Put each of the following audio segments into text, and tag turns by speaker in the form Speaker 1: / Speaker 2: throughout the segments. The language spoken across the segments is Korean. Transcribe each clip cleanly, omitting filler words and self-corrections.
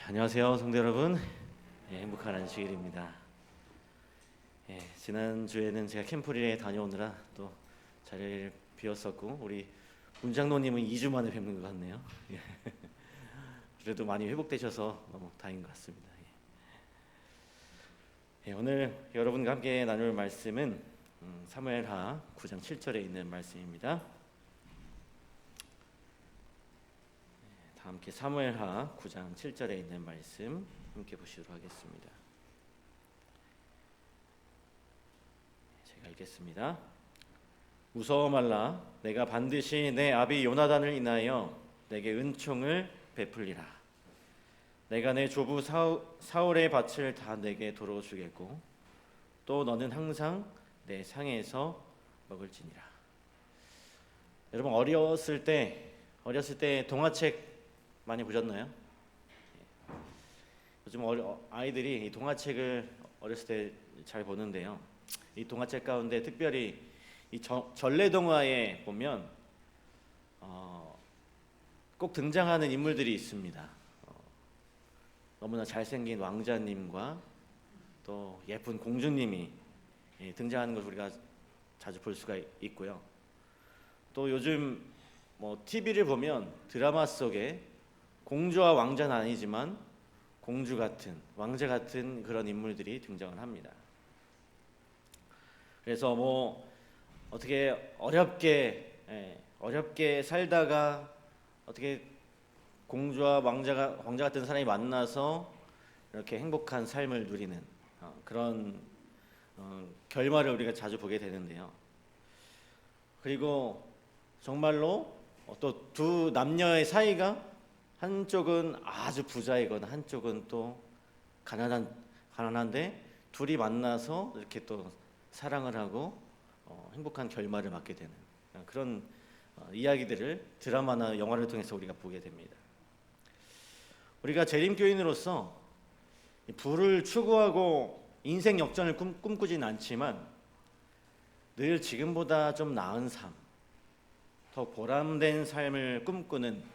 Speaker 1: 안녕하세요, 성도 여러분. 행복한 안식일입니다. 지난 주에는 제가 캠프리에 다녀오느라 또 자리를 비웠었고 우리 문장로님은 2주 만에 뵙는 것 같네요. 그래도 많이 회복되셔서 너무 다행인 것 같습니다. 오늘 여러분과 함께 나눌 말씀은 사무엘하 9장 7절에 있는 말씀입니다. 다 함께 사무엘하 9장 7절에 있는 말씀 함께 보시도록 하겠습니다. 제가 읽겠습니다. 무서워 말라. 내가 반드시 내 아비 요나단을 인하여 내게 은총을 베풀리라. 내가 내 조부 사울의 밭을 다 내게 도로 주겠고 또 너는 항상 내 상에서 먹을지니라. 여러분 어렸을 때 동화책 많이 보셨나요? 요즘 아이들이 이 동화책을 어렸을 때 잘 보는데요. 이 동화책 가운데 특별히 이 전래동화에 보면 꼭 등장하는 인물들이 있습니다. 너무나 잘생긴 왕자님과 또 예쁜 공주님이 등장하는 것을 우리가 자주 볼 수가 있고요. 또 요즘 TV를 보면 드라마 속에 공주와 왕자는 아니지만 공주 같은, 왕자 같은 그런 인물들이 등장을 합니다. 그래서 어떻게 어렵게 살다가 어떻게 공주와 왕자 같은 사람이 만나서 이렇게 행복한 삶을 누리는 그런 결말을 우리가 자주 보게 되는데요. 그리고 정말로 또 두 남녀의 사이가 한쪽은 아주 부자이거나 한쪽은 또 가난한데 둘이 만나서 이렇게 또 사랑을 하고 행복한 결말을 맞게 되는 그런 이야기들을 드라마나 영화를 통해서 우리가 보게 됩니다. 우리가 재림교인으로서 부를 추구하고 인생 역전을 꿈꾸진 않지만 늘 지금보다 좀 나은 삶, 더 보람된 삶을 꿈꾸는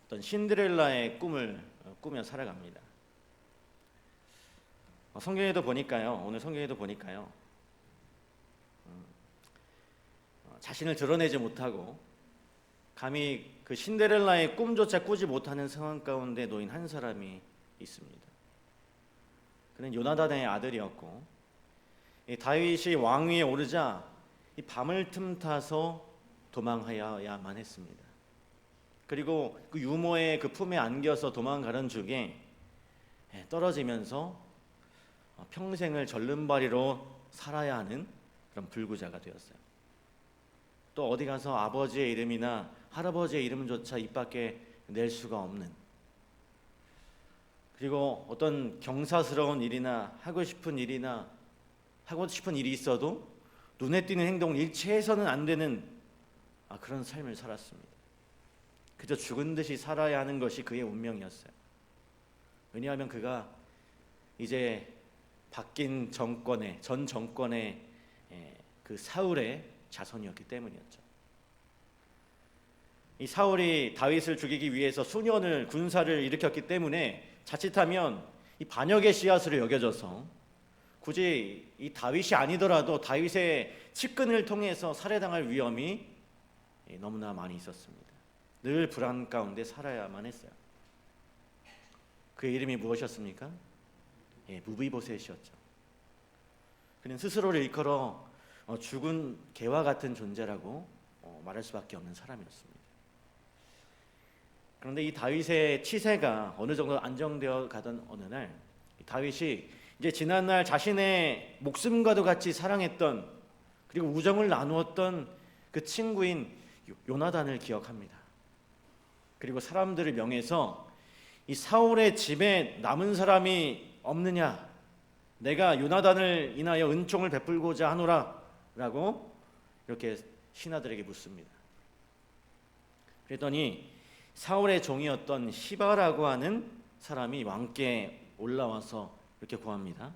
Speaker 1: 어떤 신데렐라의 꿈을 꾸며 살아갑니다. 오늘 성경에도 보니까요, 자신을 드러내지 못하고 감히 그 신데렐라의 꿈조차 꾸지 못하는 상황 가운데 놓인 한 사람이 있습니다. 그는 요나단의 아들이었고 다윗이 왕위에 오르자 이 밤을 틈타서 도망하여야만 했습니다. 그리고 그 유모의 그 품에 안겨서 도망가는 중에 떨어지면서 평생을 절름발이로 살아야 하는 그런 불구자가 되었어요. 또 어디 가서 아버지의 이름이나 할아버지의 이름조차 입 밖에 낼 수가 없는, 그리고 어떤 경사스러운 일이나 하고 싶은 일이 있어도 눈에 띄는 행동을 일체 해서는 안 되는 그런 삶을 살았습니다. 그저 죽은 듯이 살아야 하는 것이 그의 운명이었어요. 왜냐하면 그가 이제 바뀐 전 정권의 그 사울의 자손이었기 때문이었죠. 이 사울이 다윗을 죽이기 위해서 수년을 군사를 일으켰기 때문에 자칫하면 이 반역의 씨앗으로 여겨져서 굳이 이 다윗이 아니더라도 다윗의 측근을 통해서 살해당할 위험이 너무나 많이 있었습니다. 늘 불안 가운데 살아야만 했어요. 그의 이름이 무엇이었습니까? 무비보셋이었죠. 그는 스스로를 일컬어 죽은 개와 같은 존재라고 말할 수밖에 없는 사람이었습니다. 그런데 이 다윗의 치세가 어느 정도 안정되어 가던 어느 날 다윗이 이제 지난날 자신의 목숨과도 같이 사랑했던, 그리고 우정을 나누었던 그 친구인 요나단을 기억합니다. 그리고 사람들을 명해서 이 사울의 집에 남은 사람이 없느냐, 내가 요나단을 인하여 은총을 베풀고자 하노라 라고 이렇게 신하들에게 묻습니다. 그랬더니 사울의 종이었던 시바라고 하는 사람이 왕께 올라와서 이렇게 고합니다.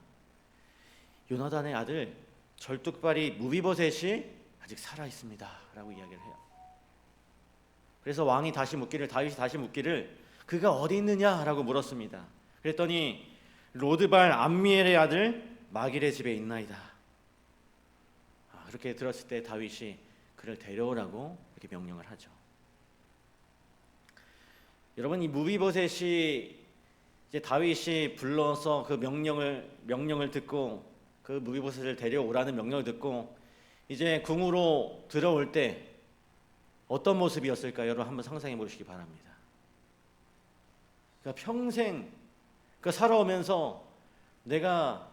Speaker 1: 요나단의 아들 절뚝발이 무비보셋이 아직 살아 있습니다 라고 이야기를 해요. 그래서 다윗이 다시 묻기를 그가 어디 있느냐라고 물었습니다. 그랬더니 로드발 암미엘의 아들 마길의 집에 있나이다. 그렇게 들었을 때 다윗이 그를 데려오라고 이렇게 명령을 하죠. 여러분, 이 무비보셋이 이제 다윗이 불러서 그 명령을 듣고 그 무비보셋을 데려오라는 명령을 듣고 이제 궁으로 들어올 때 어떤 모습이었을까요? 여러분 한번 상상해 보시기 바랍니다. 그러니까 평생 살아오면서 내가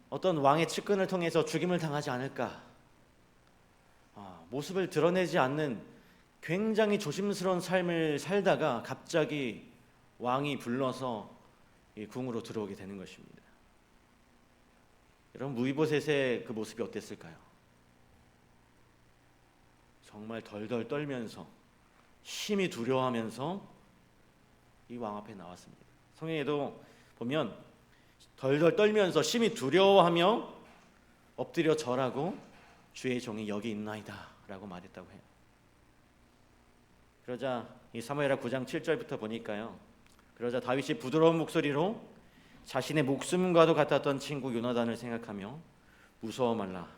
Speaker 1: 어떤 왕의 측근을 통해서 죽임을 당하지 않을까, 모습을 드러내지 않는 굉장히 조심스러운 삶을 살다가 갑자기 왕이 불러서 이 궁으로 들어오게 되는 것입니다. 여러분, 무비보셋의 그 모습이 어땠을까요? 정말 덜덜 떨면서 심히 두려워하면서 이 왕 앞에 나왔습니다. 성경에도 보면 덜덜 떨면서 심히 두려워하며 엎드려 절하고 주의 종이 여기 있나이다 라고 말했다고 해요. 그러자 이 사무엘하 9장 7절부터 보니까요, 그러자 다윗이 부드러운 목소리로 자신의 목숨과도 같았던 친구 요나단을 생각하며 무서워 말라.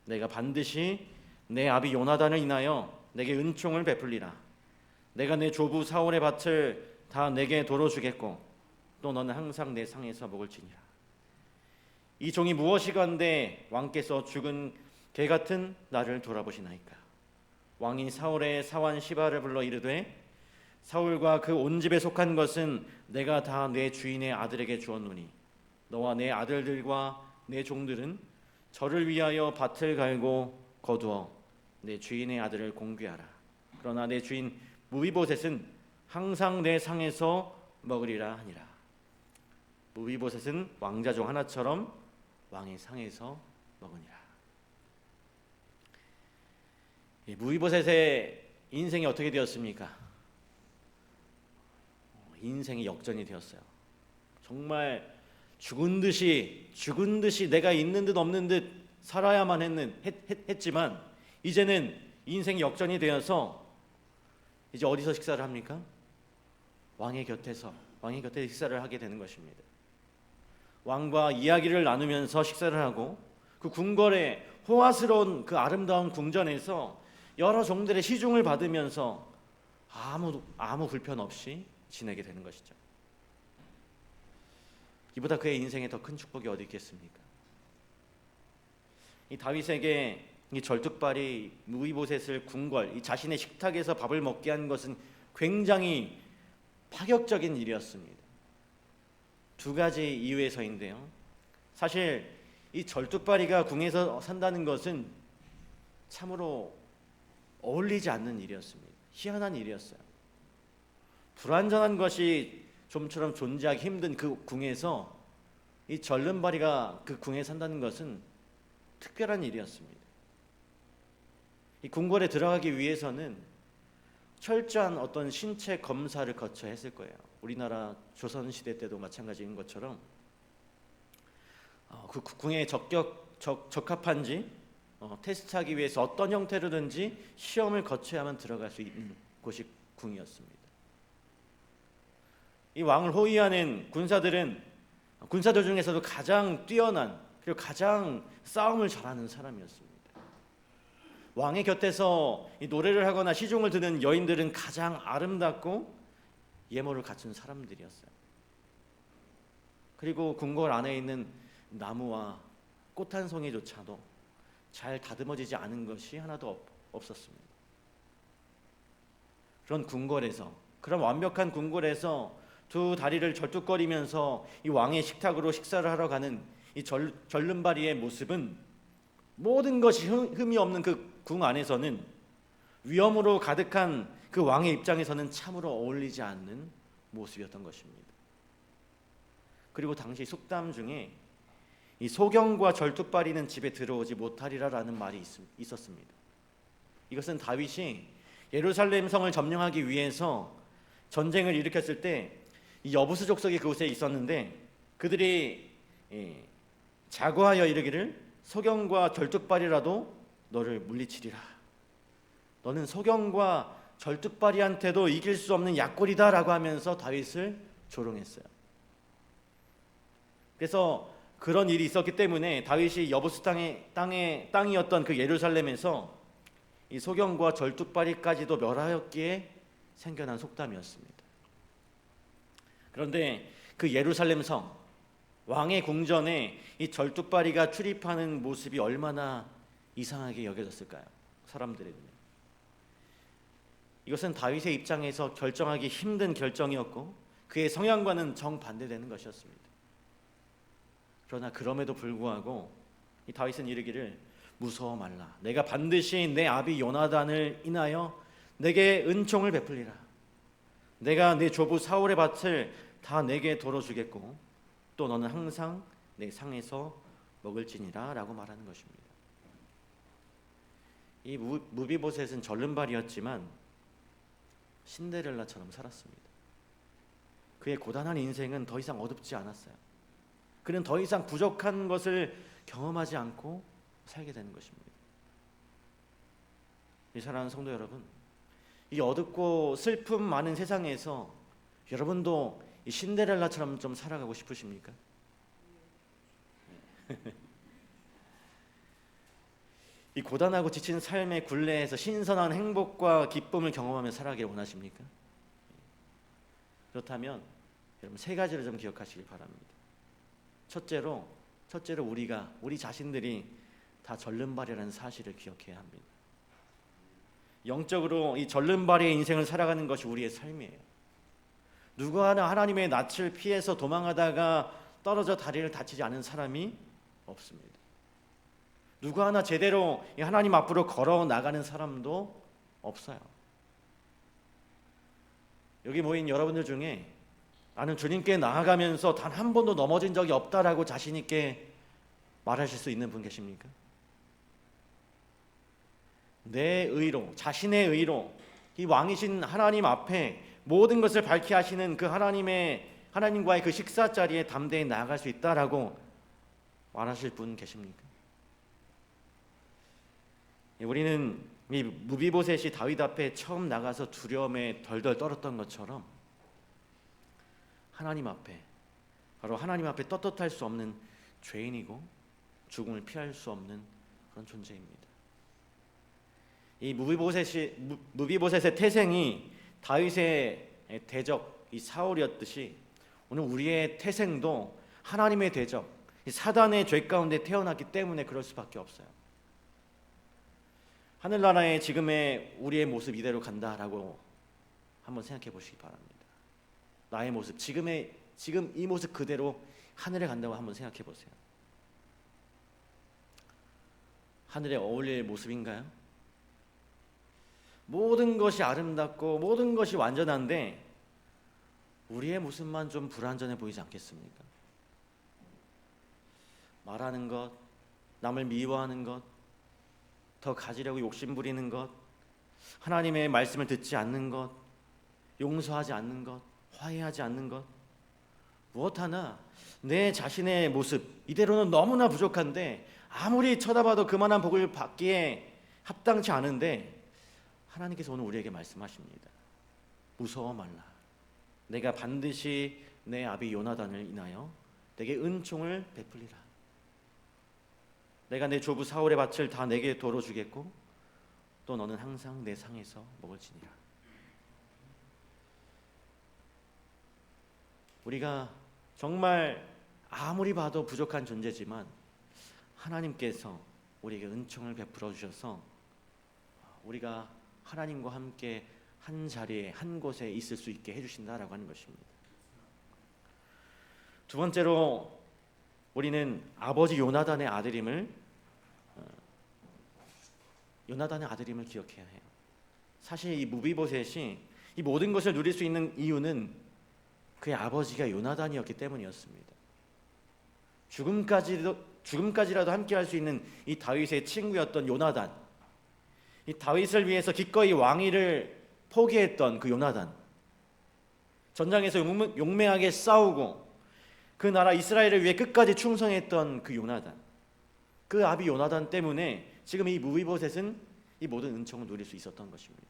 Speaker 1: 내가 반드시 내 아비 요나단을 인하여 내게 은총을 베풀리라. 내가 내 조부 사울의 밭을 다 내게 도로 주겠고 또 너는 항상 내 상에서 먹을지니라. 이 종이 무엇이건대 왕께서 죽은 개 같은 나를 돌아보시나이까. 왕이 사울의 사환 시바를 불러 이르되 사울과 그 온 집에 속한 것은 내가 다 내 주인의 아들에게 주었노니 너와 내 아들들과 내 종들은 저를 위하여 밭을 갈고 거두어 내 주인의 아들을 공귀하라. 그러나 내 주인 무비보셋은 항상 내 상에서 먹으리라 하니라. 무비보셋은 왕자 중 하나처럼 왕의 상에서 먹으니라. 무비보셋의 인생이 어떻게 되었습니까? 인생이 역전이 되었어요. 정말 죽은 듯이 내가 있는 듯 없는 듯 살아야만 했지만 이제는 인생이 역전이 되어서 이제 어디서 식사를 합니까? 왕의 곁에 식사를 하게 되는 것입니다. 왕과 이야기를 나누면서 식사를 하고 그 궁궐의 호화스러운 그 아름다운 궁전에서 여러 종들의 시중을 받으면서 아무 불편 없이 지내게 되는 것이죠. 이보다 그의 인생에 더 큰 축복이 어디 있겠습니까? 이 다윗에게 이 절뚝발이 무비보셋을 궁궐, 이 자신의 식탁에서 밥을 먹게 한 것은 굉장히 파격적인 일이었습니다. 두 가지 이유에서인데요. 사실 이 절뚝발이가 궁에서 산다는 것은 참으로 어울리지 않는 일이었습니다. 희한한 일이었어요. 불완전한 것이 좀처럼 존재하기 힘든 그 궁에서 이 절름발이가 그 궁에 산다는 것은 특별한 일이었습니다. 이 궁궐에 들어가기 위해서는 철저한 어떤 신체 검사를 거쳐야 했을 거예요. 우리나라 조선시대 때도 마찬가지인 것처럼 그 궁에 적합한지 테스트하기 위해서 어떤 형태로든지 시험을 거쳐야만 들어갈 수 있는 곳이 궁이었습니다. 이 왕을 호위하는 군사들 중에서도 가장 뛰어난 그리고 가장 싸움을 잘하는 사람이었습니다. 왕의 곁에서 이 노래를 하거나 시종을 드는 여인들은 가장 아름답고 예모를 갖춘 사람들이었어요. 그리고 궁궐 안에 있는 나무와 꽃 한 송이조차도 잘 다듬어지지 않은 것이 하나도 없었습니다. 그런 완벽한 궁궐에서 두 다리를 절뚝거리면서 이 왕의 식탁으로 식사를 하러 가는 이 절름발이의 모습은 모든 것이 흠이 없는 그 궁 안에서는 위험으로 가득한 그 왕의 입장에서는 참으로 어울리지 않는 모습이었던 것입니다. 그리고 당시 속담 중에 이 소경과 절뚝발이는 집에 들어오지 못하리라라는 말이 있었습니다. 이것은 다윗이 예루살렘 성을 점령하기 위해서 전쟁을 일으켰을 때 이 여부스 족속이 그곳에 있었는데 그들이 자고하여 이르기를 소경과 절뚝발이라도 너를 물리치리라. 너는 소경과 절뚝발이한테도 이길 수 없는 약골이다라고 하면서 다윗을 조롱했어요. 그래서 그런 일이 있었기 때문에 다윗이 여부스 땅이었던 그 예루살렘에서 이 소경과 절뚝발이까지도 멸하였기에 생겨난 속담이었습니다. 그런데 그 예루살렘 성 왕의 궁전에 이 절뚝발이가 출입하는 모습이 얼마나 이상하게 여겨졌을까요? 사람들의 눈에. 이것은 다윗의 입장에서 결정하기 힘든 결정이었고 그의 성향과는 정반대되는 것이었습니다. 그러나 그럼에도 불구하고 이 다윗은 이르기를 무서워 말라. 내가 반드시 내 아비 요나단을 인하여 내게 은총을 베풀리라. 내가 내 조부 사울의 밭을 다 내게 돌어주겠고 또 너는 항상 내 상에서 먹을지니라 라고 말하는 것입니다. 이 무비보셋은 절름발이었지만 신데렐라처럼 살았습니다. 그의 고단한 인생은 더 이상 어둡지 않았어요. 그는 더 이상 부족한 것을 경험하지 않고 살게 되는 것입니다. 이 사랑하는 성도 여러분, 이 어둡고 슬픔 많은 세상에서 여러분도 이 신데렐라처럼 좀 살아가고 싶으십니까? 이 고단하고 지친 삶의 굴레에서 신선한 행복과 기쁨을 경험하며 살아가길 원하십니까? 그렇다면 여러분 세 가지를 좀 기억하시길 바랍니다. 첫째로 우리 자신들이 다 절름발이라는 사실을 기억해야 합니다. 영적으로 이 절름발이의 인생을 살아가는 것이 우리의 삶이에요. 누구 하나 하나님의 낯을 피해서 도망하다가 떨어져 다리를 다치지 않은 사람이 없습니다. 누구 하나 제대로 하나님 앞으로 걸어 나가는 사람도 없어요. 여기 모인 여러분들 중에 나는 주님께 나아가면서 단 한 번도 넘어진 적이 없다라고 자신 있게 말하실 수 있는 분 계십니까? 내 의로, 자신의 의로 이 왕이신 하나님 앞에 모든 것을 밝히 하시는 그 하나님과의 그 식사 자리에 담대히 나아갈 수 있다라고 말하실 분 계십니까? 우리는 이 무비보셋이 다윗 앞에 처음 나가서 두려움에 덜덜 떨었던 것처럼 바로 하나님 앞에 떳떳할 수 없는 죄인이고 죽음을 피할 수 없는 그런 존재입니다. 이 무비보셋의 태생이 다윗의 대적 이 사울이었듯이 오늘 우리의 태생도 하나님의 대적 이 사단의 죄 가운데 태어났기 때문에 그럴 수밖에 없어요. 하늘나라의 지금의 우리의 모습 이대로 간다라고 한번 생각해 보시기 바랍니다. 나의 모습, 지금 이 모습 그대로 하늘에 간다고 한번 생각해 보세요. 하늘에 어울릴 모습인가요? 모든 것이 아름답고 모든 것이 완전한데 우리의 모습만 좀 불완전해 보이지 않겠습니까? 말하는 것, 남을 미워하는 것, 더 가지려고 욕심부리는 것, 하나님의 말씀을 듣지 않는 것, 용서하지 않는 것, 화해하지 않는 것, 무엇 하나 내 자신의 모습 이대로는 너무나 부족한데 아무리 쳐다봐도 그만한 복을 받기에 합당치 않은데 하나님께서 오늘 우리에게 말씀하십니다. 무서워 말라. 내가 반드시 내 아비 요나단을 인하여 내게 은총을 베풀리라. 내가 내 조부 사울의 밭을 다 내게 도로 주겠고 또 너는 항상 내 상에서 먹을지니라. 우리가 정말 아무리 봐도 부족한 존재지만 하나님께서 우리에게 은총을 베풀어 주셔서 우리가 하나님과 함께 한 자리에 한 곳에 있을 수 있게 해주신다라고 하는 것입니다. 두 번째로 우리는 아버지 요나단의 아들임을 기억해야 해요. 사실 이 무비보셋이 이 모든 것을 누릴 수 있는 이유는 그의 아버지가 요나단이었기 때문이었습니다. 죽음까지라도 함께할 수 있는 이 다윗의 친구였던 요나단, 이 다윗을 위해서 기꺼이 왕위를 포기했던 그 요나단, 전장에서 용맹하게 싸우고 그 나라 이스라엘을 위해 끝까지 충성했던 그 요나단, 그 아비 요나단 때문에 지금 이 무비보셋은 이 모든 은총을 누릴 수 있었던 것입니다.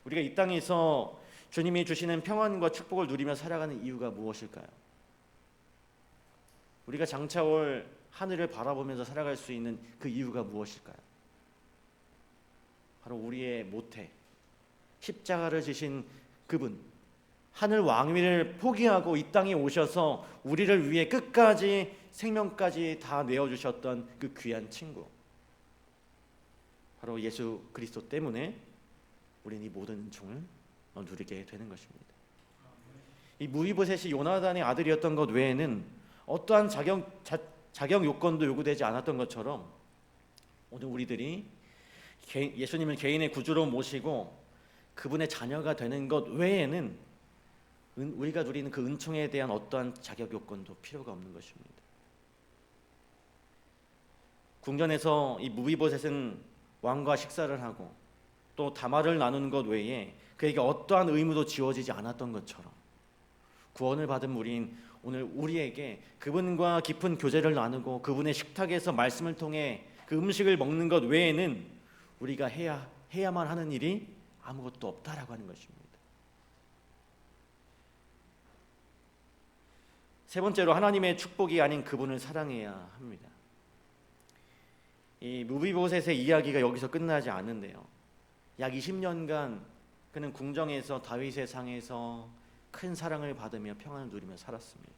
Speaker 1: 우리가 이 땅에서 주님이 주시는 평안과 축복을 누리며 살아가는 이유가 무엇일까요? 우리가 장차 올 하늘을 바라보면서 살아갈 수 있는 그 이유가 무엇일까요? 바로 우리의 모태, 십자가를 지신 그분, 하늘 왕위를 포기하고 이 땅에 오셔서 우리를 위해 끝까지 생명까지 다 내어주셨던 그 귀한 친구, 바로 예수 그리스도 때문에 우리는 이 모든 은총을 누리게 되는 것입니다. 이 무이보셋이 요나단의 아들이었던 것 외에는 어떠한 자격 요건도 요구되지 않았던 것처럼 오늘 우리들이 예수님을 개인의 구주로 모시고 그분의 자녀가 되는 것 외에는 우리가 누리는 그 은총에 대한 어떠한 자격 요건도 필요가 없는 것입니다. 궁전에서 이 무비보셋은 왕과 식사를 하고 또 다말을 나누는 것 외에 그에게 어떠한 의무도 지워지지 않았던 것처럼 구원을 받은 우리인 오늘 우리에게 그분과 깊은 교제를 나누고 그분의 식탁에서 말씀을 통해 그 음식을 먹는 것 외에는 우리가 해야만 하는 일이 아무것도 없다라고 하는 것입니다. 세 번째로 하나님의 축복이 아닌 그분을 사랑해야 합니다. 이 무비보셋의 이야기가 여기서 끝나지 않는데요. 약 20년간 그는 궁정에서 다윗의 상에서 큰 사랑을 받으며 평안을 누리며 살았습니다.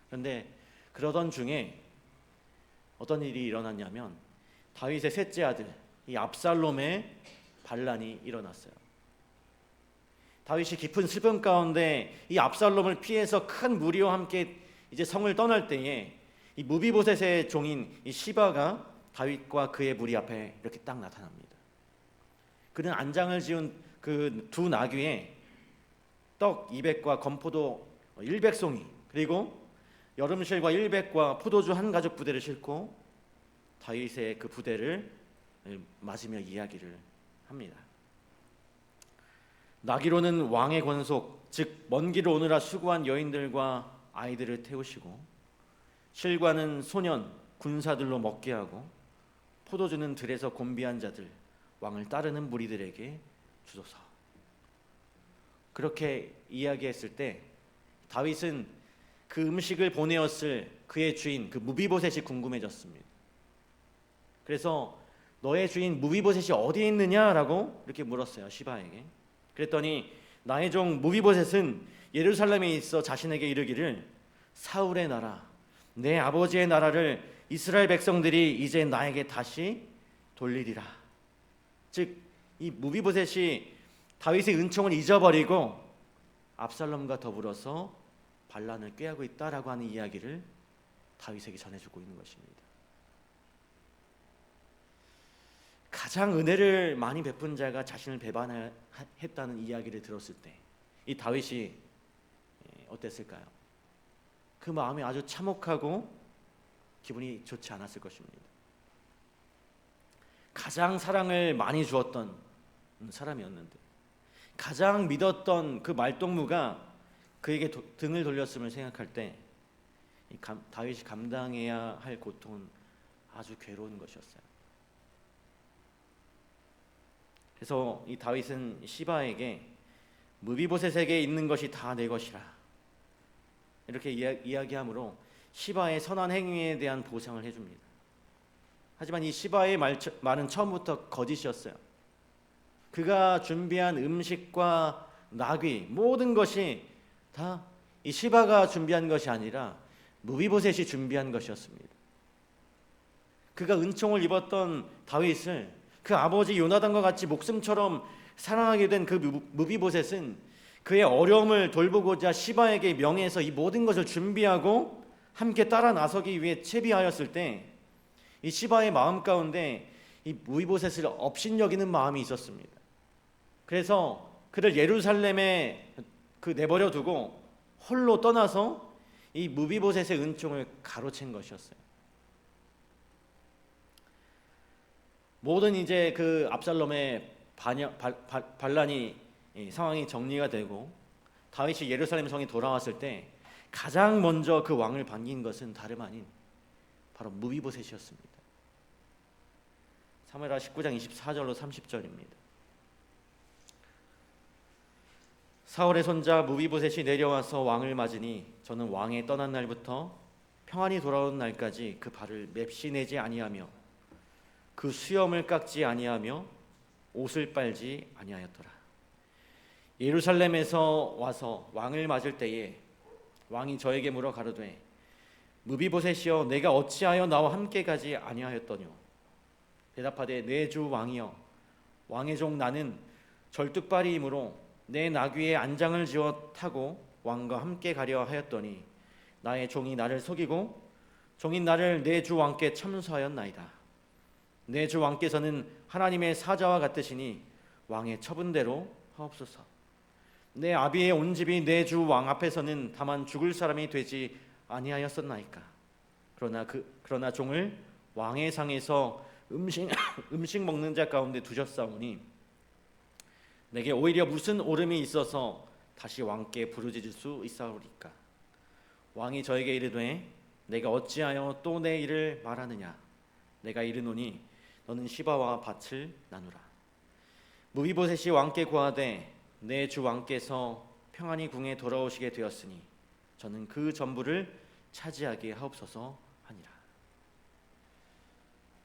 Speaker 1: 그런데 그러던 중에 어떤 일이 일어났냐면 다윗의 셋째 아들 이 압살롬의 반란이 일어났어요. 다윗이 깊은 슬픔 가운데 이 압살롬을 피해서 큰 무리와 함께 이제 성을 떠날 때에 이 무비보셋의 종인 이 시바가 다윗과 그의 무리 앞에 이렇게 딱 나타납니다. 그는 안장을 지은 그 두 나귀에 떡 200과 건포도 100송이 그리고 여름실과 100과 포도주 한 가죽 부대를 싣고 다윗의 그 부대를 맞으며 이야기를 합니다. 나귀로는 왕의 권속 즉 먼 길을 오느라 수고한 여인들과 아이들을 태우시고 실과는 소년 군사들로 먹게 하고 포도주는 들에서 곤비한 자들 왕을 따르는 무리들에게 주소서. 그렇게 이야기했을 때 다윗은 그 음식을 보내었을 그의 주인 그 무비보셋이 궁금해졌습니다. 그래서 너의 주인 무비보셋이 어디에 있느냐라고 이렇게 물었어요. 시바에게. 그랬더니 나의 종 무비보셋은 예루살렘에 있어 자신에게 이르기를 사울의 나라 내 아버지의 나라를 이스라엘 백성들이 이제 나에게 다시 돌리리라. 즉 이 무비보셋이 다윗의 은총을 잊어버리고 압살롬과 더불어서 반란을 꾀하고 있다라고 하는 이야기를 다윗에게 전해주고 있는 것입니다. 가장 은혜를 많이 베푼 자가 자신을 배반했다는 이야기를 들었을 때 이 다윗이 어땠을까요? 그 마음이 아주 참혹하고 기분이 좋지 않았을 것입니다. 가장 사랑을 많이 주었던 사람이었는데 가장 믿었던 그 말동무가 그에게 등을 돌렸음을 생각할 때 다윗이 감당해야 할 고통은 아주 괴로운 것이었어요. 그래서 이 다윗은 시바에게 무비보셋에게 있는 것이 다 내 것이라 이렇게 이야기함으로 시바의 선한 행위에 대한 보상을 해줍니다. 하지만 이 시바의 말은 처음부터 거짓이었어요. 그가 준비한 음식과 나귀 모든 것이 다 이 시바가 준비한 것이 아니라 무비보셋이 준비한 것이었습니다. 그가 은총을 입었던 다윗을 그 아버지 요나단과 같이 목숨처럼 사랑하게 된 그 무비보셋은 그의 어려움을 돌보고자 시바에게 명해서 이 모든 것을 준비하고 함께 따라 나서기 위해 채비하였을 때 이 시바의 마음 가운데 이 무비보셋을 업신여기는 마음이 있었습니다. 그래서 그를 예루살렘에 내버려 두고 홀로 떠나서 이 무비보셋의 은총을 가로챈 것이었어요. 모든 이제 그 압살롬의 반란이 상황이 정리가 되고 다윗이 예루살렘 성에 돌아왔을 때 가장 먼저 그 왕을 반긴 것은 다름 아닌 바로 무비보셋이었습니다. 사무엘하 19장 24절로 30절입니다. 사울의 손자 무비보셋이 내려와서 왕을 맞으니 저는 왕이 떠난 날부터 평안히 돌아온 날까지 그 발을 맵시내지 아니하며 그 수염을 깎지 아니하며 옷을 빨지 아니하였더라. 예루살렘에서 와서 왕을 맞을 때에 왕이 저에게 물어 가로되 무비보셋이여 내가 어찌하여 나와 함께 가지 아니하였더뇨. 대답하되 내 주 왕이여 왕의 종 나는 절뚝발이이므로 내 나귀에 안장을 지어 타고 왕과 함께 가려 하였더니 나의 종이 나를 속이고 종인 나를 내 주 왕께 참소하였나이다. 내 주 왕께서는 하나님의 사자와 같으시니 왕의 처분대로 하옵소서. 내 아비의 온 집이 내 주 왕 앞에서는 다만 죽을 사람이 되지 아니하였었나이까. 그러나 종을 왕의 상에서 음식 먹는 자 가운데 두셨사오니 내게 오히려 무슨 오름이 있어서 다시 왕께 부르짖을 수 있사오리까. 왕이 저에게 이르되 내가 어찌하여 또 내 일을 말하느냐. 내가 이르노니 너는 시바와 밭을 나누라. 무비보셋이 왕께 고하되 내 주 왕께서 평안히 궁에 돌아오시게 되었으니 저는 그 전부를 차지하게 하옵소서 하니라.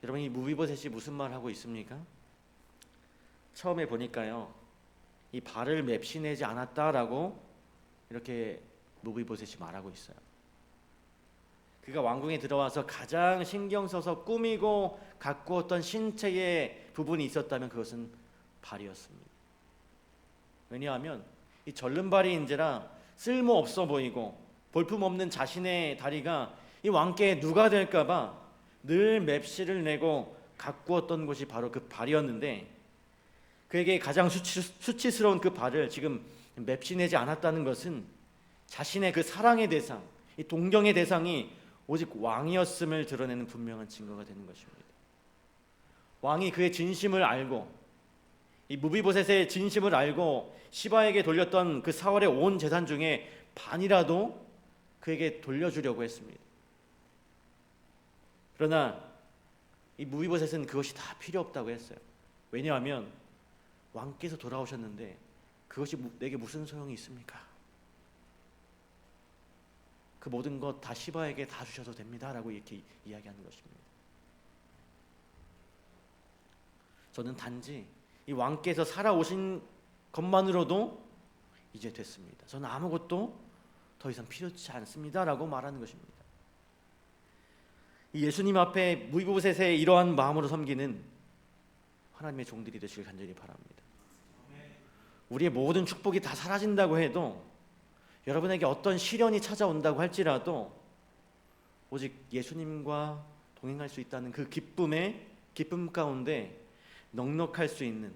Speaker 1: 여러분, 이 무비보셋이 무슨 말 하고 있습니까? 처음에 보니까요, 이 발을 맵시내지 않았다라고 이렇게 무비보셋이 말하고 있어요. 그가 왕궁에 들어와서 가장 신경 써서 꾸미고 가꾸었던 신체의 부분이 있었다면 그것은 발이었습니다. 왜냐하면 이 절름발이인지라 쓸모없어 보이고 볼품없는 자신의 다리가 이 왕께 누가 될까봐 늘 맵시를 내고 가꾸었던 곳이 바로 그 발이었는데, 그에게 가장 수치스러운 그 발을 지금 맵시내지 않았다는 것은 자신의 그 사랑의 대상, 이 동경의 대상이 오직 왕이었음을 드러내는 분명한 증거가 되는 것입니다. 왕이 그의 진심을 알고, 이 무비보셋의 진심을 알고 시바에게 돌렸던 그 사울의 온 재산 중에 반이라도 그에게 돌려주려고 했습니다. 그러나 이 무비보셋은 그것이 다 필요 없다고 했어요. 왜냐하면 왕께서 돌아오셨는데 그것이 내게 무슨 소용이 있습니까? 그 모든 것 다 시바에게 다 주셔도 됩니다라고 이렇게 이야기하는 것입니다. 저는 단지 이 왕께서 살아오신 것만으로도 이제 됐습니다. 저는 아무것도 더 이상 필요치 않습니다라고 말하는 것입니다. 이 예수님 앞에 무비보셋의 이러한 마음으로 섬기는 하나님의 종들이 되시길 간절히 바랍니다. 우리의 모든 축복이 다 사라진다고 해도, 여러분에게 어떤 시련이 찾아온다고 할지라도 오직 예수님과 동행할 수 있다는 그 기쁨 가운데 넉넉할 수 있는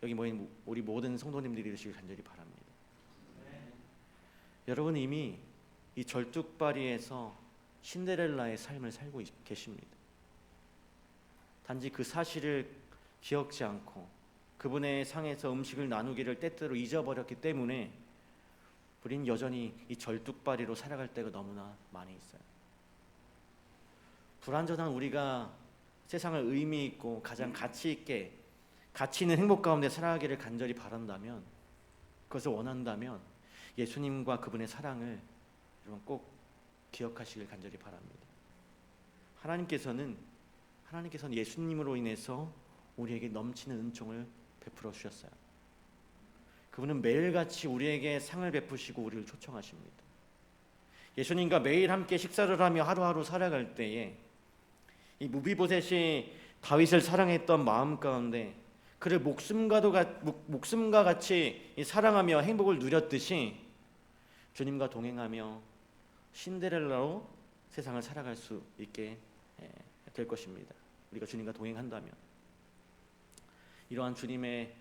Speaker 1: 여기 모인 우리 모든 성도님들이 되시길 간절히 바랍니다. 여러분 이미 이 절뚝발이에서 신데렐라의 삶을 살고 계십니다. 단지 그 사실을 기억지 않고 그분의 상에서 음식을 나누기를 때때로 잊어버렸기 때문에 우린 여전히 이 절뚝발이로 살아갈 때가 너무나 많이 있어요. 불완전한 우리가 세상을 의미 있고 가장 가치 있게, 가치 있는 행복 가운데 살아가기를 간절히 바란다면, 그것을 원한다면 예수님과 그분의 사랑을 여러분 꼭 기억하시길 간절히 바랍니다. 하나님께서는 예수님으로 인해서 우리에게 넘치는 은총을 베풀어 주셨어요. 그분은 매일같이 우리에게 상을 베푸시고 우리를 초청하십니다. 예수님과 매일 함께 식사를 하며 하루하루 살아갈 때에 이 무비보셋이 다윗을 사랑했던 마음 가운데 그를 목숨과 같이 사랑하며 행복을 누렸듯이 주님과 동행하며 신데렐라로 세상을 살아갈 수 있게 될 것입니다. 우리가 주님과 동행한다면 이러한 주님의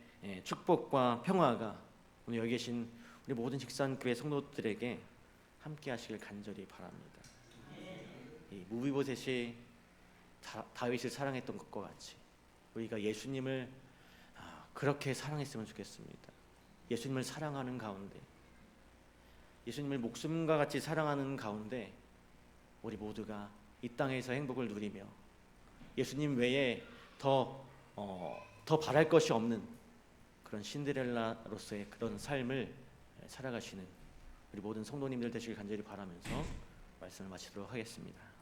Speaker 1: 축복과 평화가 오늘 여기 계신 우리 모든 직산교회 성도들에게 함께 하시길 간절히 바랍니다. 이 무비보셋이 다윗을 사랑했던 것과 같이 우리가 예수님을 그렇게 사랑했으면 좋겠습니다. 예수님을 사랑하는 가운데, 예수님을 목숨과 같이 사랑하는 가운데 우리 모두가 이 땅에서 행복을 누리며 예수님 외에 더 바랄 것이 없는 그런 신데렐라로서의 그런 삶을 살아가시는 우리 모든 성도님들 되시길 간절히 바라면서 말씀을 마치도록 하겠습니다.